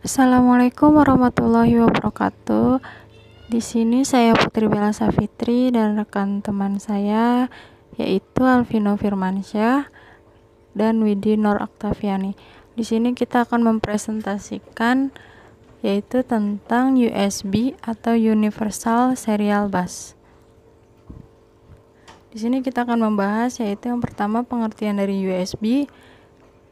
Assalamualaikum warahmatullahi wabarakatuh. Di sini saya Putri Bella Safitri dan rekan teman saya yaitu Alvino Firmansyah dan Widi Nur Aktaviani. Di sini kita akan mempresentasikan yaitu tentang USB atau Universal Serial Bus. Di sini kita akan membahas yaitu yang pertama pengertian dari USB,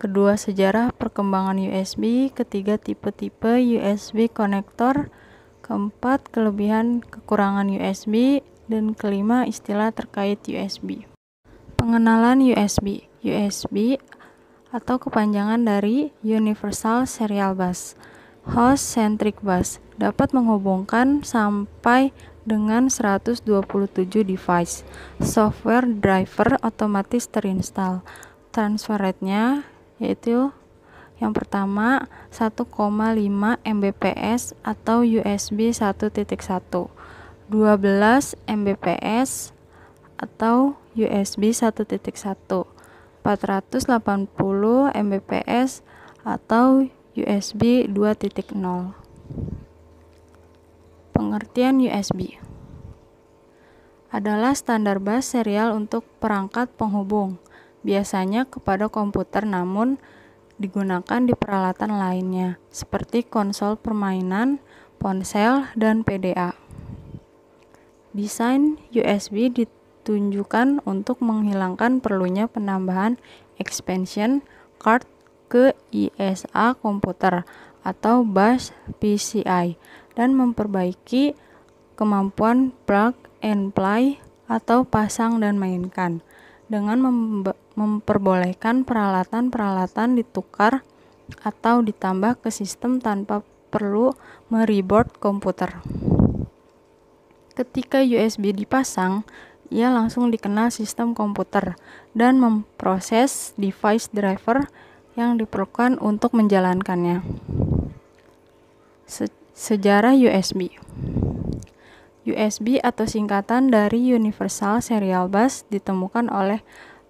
kedua sejarah perkembangan USB, ketiga tipe-tipe USB konektor, keempat kelebihan kekurangan USB, dan kelima istilah terkait USB. Pengenalan USB. USB atau kepanjangan dari Universal Serial Bus, Host Centric Bus, dapat menghubungkan sampai dengan 127 device. Software driver otomatis terinstall. Transfer rate-nya yaitu yang pertama 1,5 Mbps atau USB 1.1, 12 Mbps atau USB 1.1, 480 Mbps atau USB 2.0. Pengertian USB adalah standar bus serial untuk perangkat penghubung, biasanya kepada komputer namun digunakan di peralatan lainnya seperti konsol permainan, ponsel, dan PDA. Desain USB ditunjukkan untuk menghilangkan perlunya penambahan expansion card ke ISA komputer atau bus PCI dan memperbaiki kemampuan plug and play atau pasang dan mainkan dengan memperbolehkan peralatan-peralatan ditukar atau ditambah ke sistem tanpa perlu mereboot komputer. Ketika USB dipasang, ia langsung dikenal sistem komputer dan memproses device driver yang diperlukan untuk menjalankannya. Sejarah USB. USB atau singkatan dari Universal Serial Bus ditemukan oleh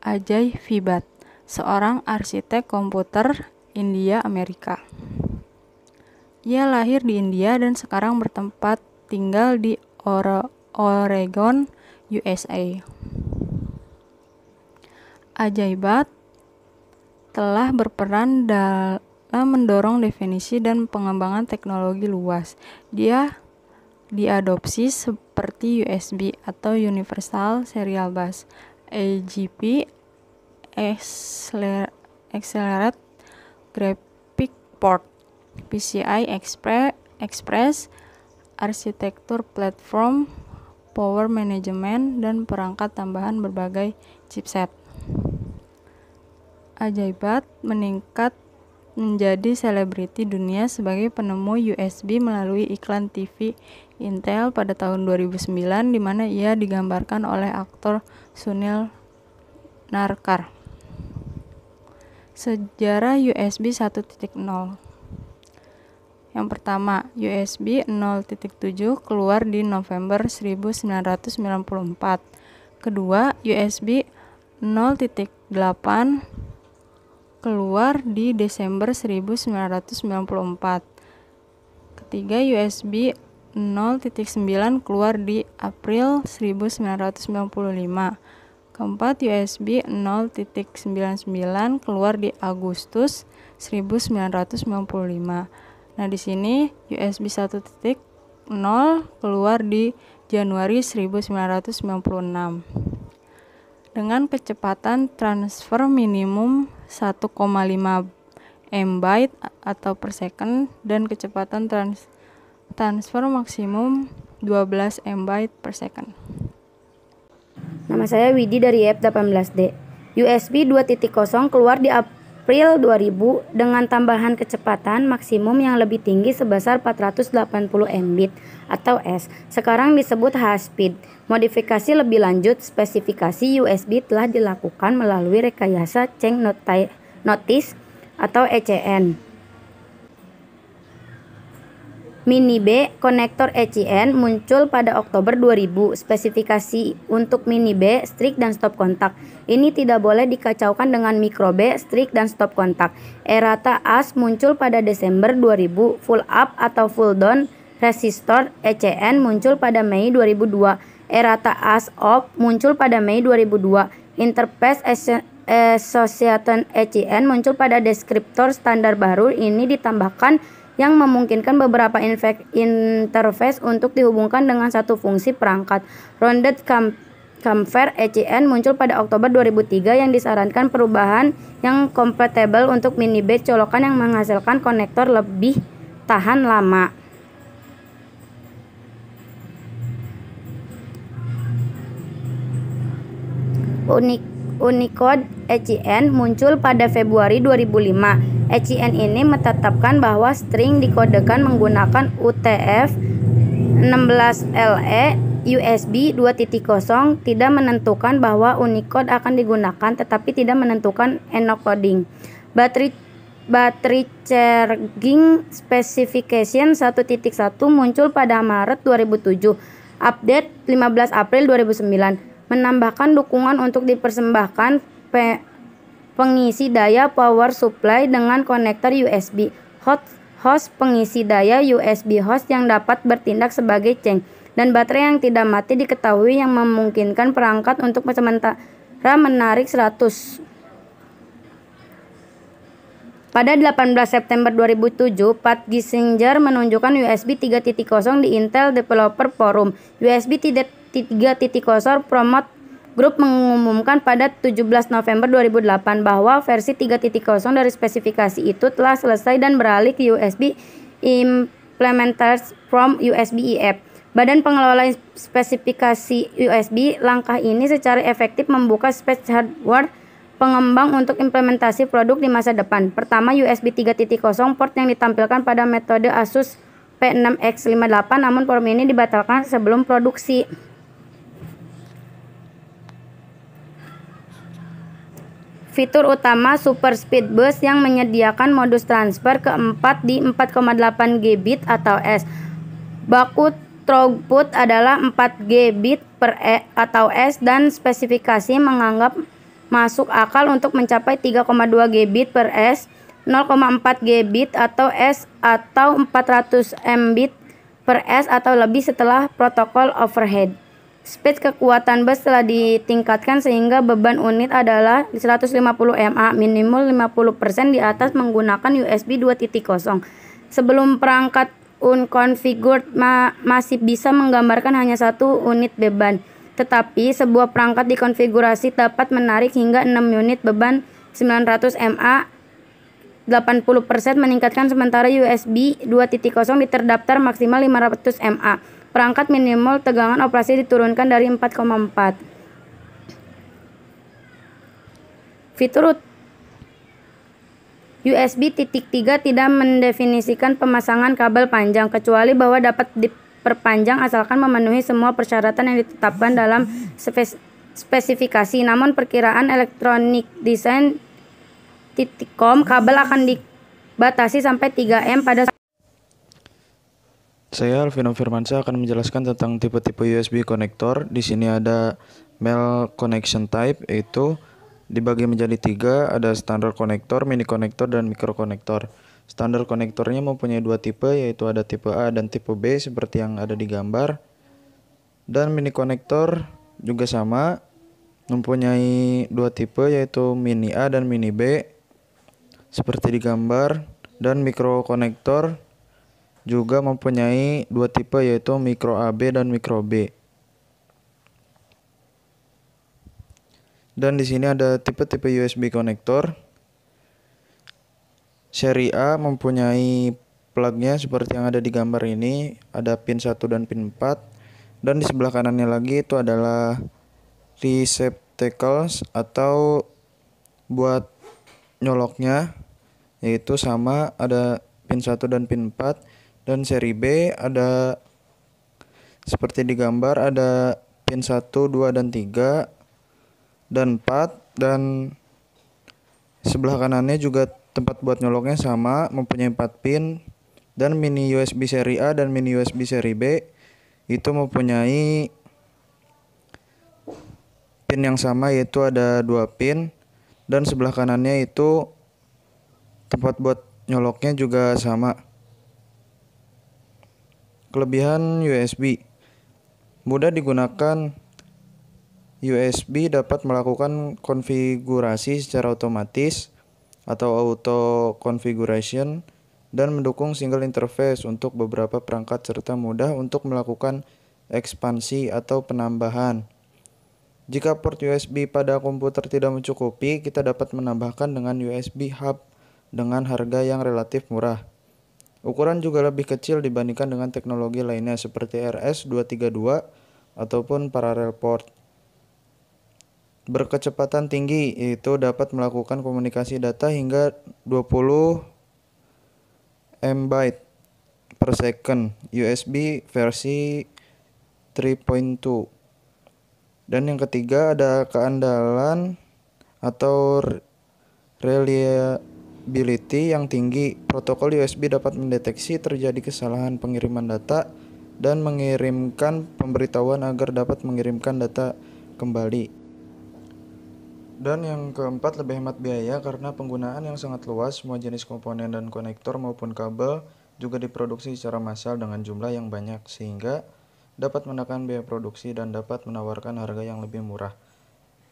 Ajay Vibat, seorang arsitek komputer India Amerika. Ia lahir di India dan sekarang bertempat tinggal di Oregon, USA. Ajay Vibat telah berperan dalam mendorong definisi dan pengembangan teknologi luas. Dia diadopsi seperti USB atau Universal Serial Bus, AGP, Accelerate Graphic Port, PCI Express, arsitektur platform, power management, dan perangkat tambahan berbagai chipset. Ajay Vibat meningkat menjadi selebriti dunia sebagai penemu USB melalui iklan TV Intel pada tahun 2009 di mana ia digambarkan oleh aktor Sunil Narkar. Sejarah USB 1.0. Yang pertama, USB 0.7 keluar di November 1994. Kedua, USB 0.8 keluar di Desember 1994. Ketiga, USB 0.9 keluar di April 1995. Keempat, USB 0.99 keluar di Agustus 1995. Nah, di sini USB 1.0 keluar di Januari 1996. Dengan kecepatan transfer minimum 1,5 MB atau per second dan kecepatan transfer maksimum 12 MB per second. Nama saya Widi dari F18D. USB 2.0 keluar di April 2000 dengan tambahan kecepatan maksimum yang lebih tinggi sebesar 480 Mbit atau S. Sekarang disebut high-speed. Modifikasi lebih lanjut spesifikasi USB telah dilakukan melalui rekayasa change notice atau ECN. Mini B konektor ECN muncul pada Oktober 2000. Spesifikasi untuk Mini B, strict dan stop kontak. Ini tidak boleh dikacaukan dengan Micro B, strict dan stop kontak. Errata AS muncul pada Desember 2000. Full up atau full down resistor ECN muncul pada Mei 2002. Errata AS off muncul pada Mei 2002. Interface Association ECN muncul pada deskriptor standar baru. Ini ditambahkan yang memungkinkan beberapa interface untuk dihubungkan dengan satu fungsi perangkat. Rounded Camfer ECN muncul pada Oktober 2003 yang disarankan perubahan yang compatible untuk Mini B colokan yang menghasilkan konektor lebih tahan lama. Unicode ECN muncul pada Februari 2005. ECN ini menetapkan bahwa string dikodekan menggunakan UTF-16LE USB 2.0, tidak menentukan bahwa Unicode akan digunakan tetapi tidak menentukan encoding. Battery charging specification 1.1 muncul pada Maret 2007. Update 15 April 2009 menambahkan dukungan untuk dipersembahkan pengisi daya power supply dengan konektor USB. Host pengisi daya USB host yang dapat bertindak sebagai change dan baterai yang tidak mati diketahui yang memungkinkan perangkat untuk sementara menarik 100. Pada 18 September 2007, Pat Gelsinger menunjukkan USB 3.0 di Intel Developer Forum. USB 3.0 Promote Group mengumumkan pada 17 November 2008 bahwa versi 3.0 dari spesifikasi itu telah selesai dan beralih ke USB Implemented from USB IF. Badan Pengelola Spesifikasi USB, langkah ini secara efektif membuka space hardware pengembang untuk implementasi produk di masa depan. Pertama, USB 3.0 port yang ditampilkan pada metode Asus P6X58, namun port ini dibatalkan sebelum produksi. Fitur utama Super Speed Bus yang menyediakan modus transfer keempat di 4,8 Gbit atau S. Baku throughput adalah 4 Gbit per atau S dan spesifikasi menganggap masuk akal untuk mencapai 3,2 Gbit per S, 0,4 Gbit atau S atau 400 Mbit per S atau lebih setelah protokol overhead. Speed kekuatan bus telah ditingkatkan sehingga beban unit adalah 150 mA, minimal 50% di atas menggunakan USB 2.0. Sebelum perangkat unconfigured masih bisa menggambarkan hanya satu unit beban. Tetapi sebuah perangkat dikonfigurasi dapat menarik hingga 6 unit beban 900 mA, 80% meningkatkan sementara USB 2.0 terdaftar maksimal 500 mA. Perangkat minimal tegangan operasi diturunkan dari 4,4. Fitur USB 3 tidak mendefinisikan pemasangan kabel panjang kecuali bahwa dapat diperpanjang asalkan memenuhi semua persyaratan yang ditetapkan dalam spesifikasi. Namun perkiraan Electronic Design.com kabel akan dibatasi sampai 3 M pada. Saya Alvino Firmansyah akan menjelaskan tentang tipe-tipe USB konektor. Di sini ada male connection type, yaitu dibagi menjadi 3, ada standar konektor, mini konektor, dan mikro konektor. Standar konektornya mempunyai 2 tipe, yaitu ada tipe A dan tipe B seperti yang ada di gambar. Dan mini konektor juga sama, mempunyai 2 tipe, yaitu mini A dan mini B seperti di gambar. Dan mikro konektor juga mempunyai 2 tipe, yaitu mikro AB dan mikro B. Dan di sini ada tipe-tipe USB konektor. Seri A mempunyai plugnya seperti yang ada di gambar ini, ada pin 1 dan pin 4. Dan di sebelah kanannya lagi itu adalah receptacles atau buat nyoloknya, yaitu sama ada pin 1 dan pin 4. Dan seri B ada seperti di gambar, ada pin 1, 2, dan 3 dan 4, dan sebelah kanannya juga tempat buat nyoloknya sama, mempunyai 4 pin Dan mini USB seri A dan mini USB seri B itu mempunyai pin yang sama, yaitu ada 2 pin, dan sebelah kanannya itu tempat buat nyoloknya juga sama. Kelebihan USB: mudah digunakan. USB dapat melakukan konfigurasi secara otomatis atau auto configuration dan mendukung single interface untuk beberapa perangkat serta mudah untuk melakukan ekspansi atau penambahan. Jika port USB pada komputer tidak mencukupi, kita dapat menambahkan dengan USB hub dengan harga yang relatif murah. Ukuran juga lebih kecil dibandingkan dengan teknologi lainnya seperti RS-232 ataupun parallel port. Berkecepatan tinggi, yaitu dapat melakukan komunikasi data hingga 20 MB per second, USB versi 3.2. Dan yang ketiga ada keandalan atau reliability yang tinggi. Protokol USB dapat mendeteksi terjadi kesalahan pengiriman data dan mengirimkan pemberitahuan agar dapat mengirimkan data kembali. Dan yang keempat, lebih hemat biaya karena penggunaan yang sangat luas. Semua jenis komponen dan konektor maupun kabel juga diproduksi secara massal dengan jumlah yang banyak, sehingga dapat menekan biaya produksi dan dapat menawarkan harga yang lebih murah.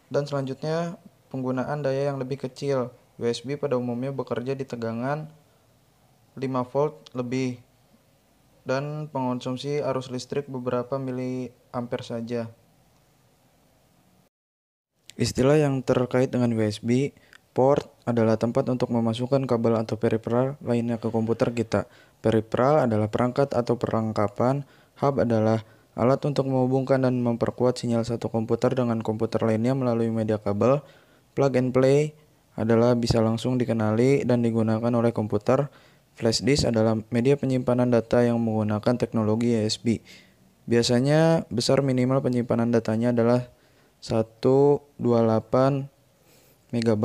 Dan selanjutnya, penggunaan daya yang lebih kecil. USB pada umumnya bekerja di tegangan 5 volt lebih dan mengonsumsi arus listrik beberapa miliampere saja. Istilah yang terkait dengan USB: port adalah tempat untuk memasukkan kabel atau peripheral lainnya ke komputer kita. Peripheral adalah perangkat atau perlengkapan. Hub adalah alat untuk menghubungkan dan memperkuat sinyal satu komputer dengan komputer lainnya melalui media kabel. Plug and play adalah bisa langsung dikenali dan digunakan oleh komputer. Flash disk adalah media penyimpanan data yang menggunakan teknologi USB. Biasanya besar minimal penyimpanan datanya adalah 128 MB.